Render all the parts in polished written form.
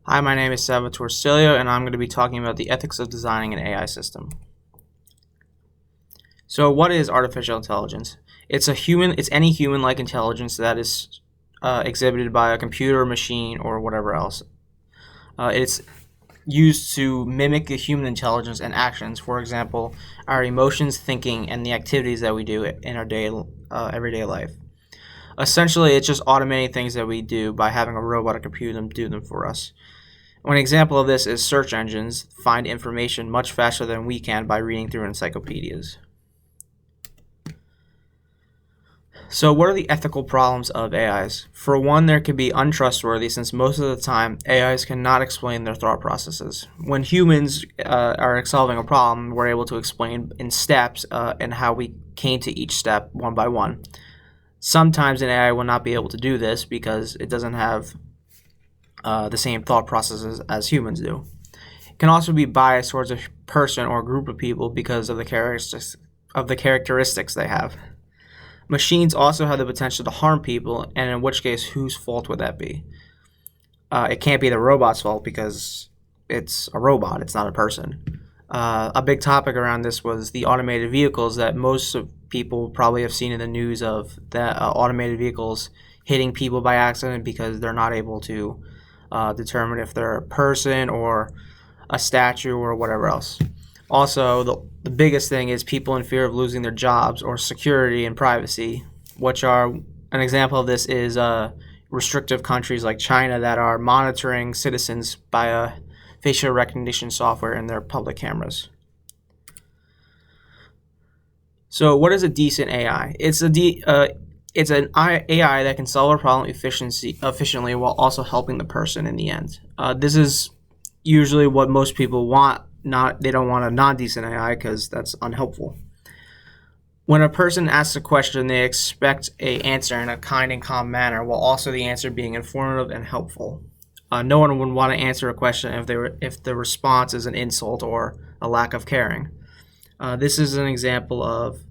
Hi, my name is Salvatore Cilio, and I'm going to be talking about the ethics of designing an AI system. So, what is artificial intelligence? It's any human-like intelligence that is exhibited by a computer, machine, or whatever else. It's used to mimic the human intelligence and actions. For example, our emotions, thinking, and the activities that we do in our everyday life. Essentially, it's just automating things that we do by having a robot or computer do them for us. One example of this is search engines find information much faster than we can by reading through encyclopedias. So what are the ethical problems of AIs? For one, there can be untrustworthy since most of the time AIs cannot explain their thought processes. When humans are solving a problem, we're able to explain in steps and how we came to each step one by one. Sometimes an AI will not be able to do this because it doesn't have the same thought processes as humans do. It can also be biased towards a person or a group of people because of the characteristics they have. Machines also have the potential to harm people, and in which case, whose fault would that be? It can't be the robot's fault because it's a robot, it's not a person. A big topic around this was the automated vehicles that most of people probably have seen in the news of that automated vehicles hitting people by accident because they're not able to determine if they're a person or a statue or whatever else. Also, the biggest thing is people in fear of losing their jobs or security and privacy, which are an example of this is restrictive countries like China that are monitoring citizens by facial recognition software in their public cameras. So, what is a decent AI? It's an AI that can solve a problem efficiently while also helping the person in the end. This is usually what most people want. They don't want a non-decent AI because that's unhelpful. When a person asks a question, they expect an answer in a kind and calm manner, while also the answer being informative and helpful. No one would want to answer a question if the response is an insult or a lack of caring. This is an example of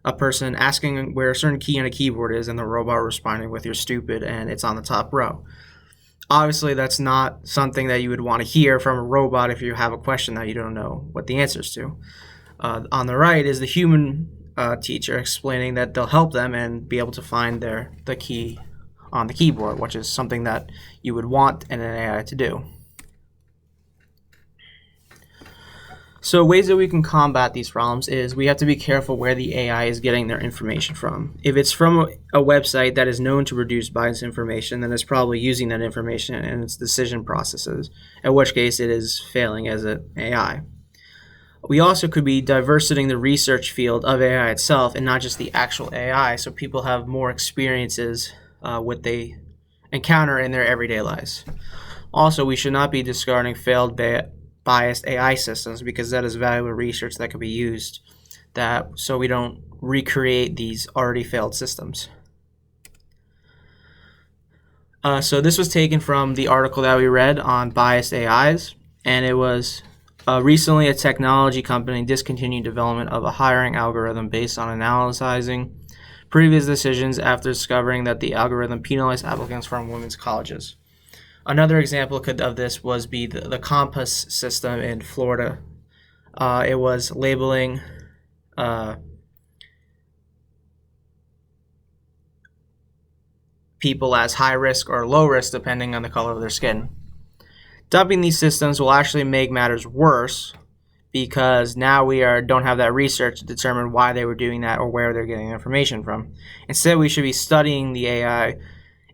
a person asking where a certain key on a keyboard is and the robot responding with "you're stupid" and it's on the top row. Obviously, that's not something that you would want to hear from a robot if you have a question that you don't know what the answers to. On the right is the human teacher explaining that they'll help them and be able to find the key on the keyboard, which is something that you would want an AI to do. So ways that we can combat these problems is we have to be careful where the AI is getting their information from. If it's from a website that is known to produce biased information, then it's probably using that information in its decision processes, in which case it is failing as an AI. We also could be diversifying the research field of AI itself and not just the actual AI, so people have more experiences what they encounter in their everyday lives. Also, we should not be discarding failed biased AI systems because that is valuable research that could be used so we don't recreate these already failed systems. So this was taken from the article that we read on biased AIs, and it was recently a technology company discontinued development of a hiring algorithm based on analyzing previous decisions after discovering that the algorithm penalized applicants from women's colleges. Another example of this was the Compass system in Florida. It was labeling people as high risk or low risk depending on the color of their skin. Dumping these systems will actually make matters worse because now we don't have that research to determine why they were doing that or where they're getting information from. Instead, we should be studying the AI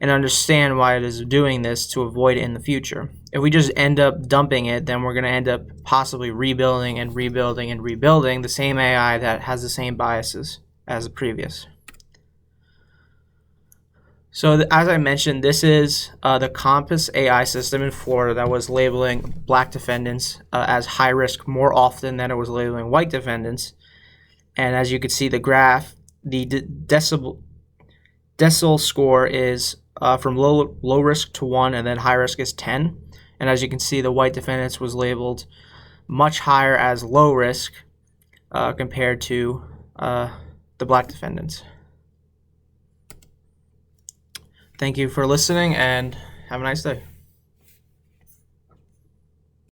and understand why it is doing this to avoid it in the future. If we just end up dumping it, then we're going to end up possibly rebuilding the same AI that has the same biases as the previous. So as I mentioned, this is the Compass AI system in Florida that was labeling black defendants as high risk more often than it was labeling white defendants. And as you can see the graph, the decile score is from low risk to 1, and then high risk is 10. And as you can see, the white defendants was labeled much higher as low risk compared to the black defendants. Thank you for listening, and have a nice day.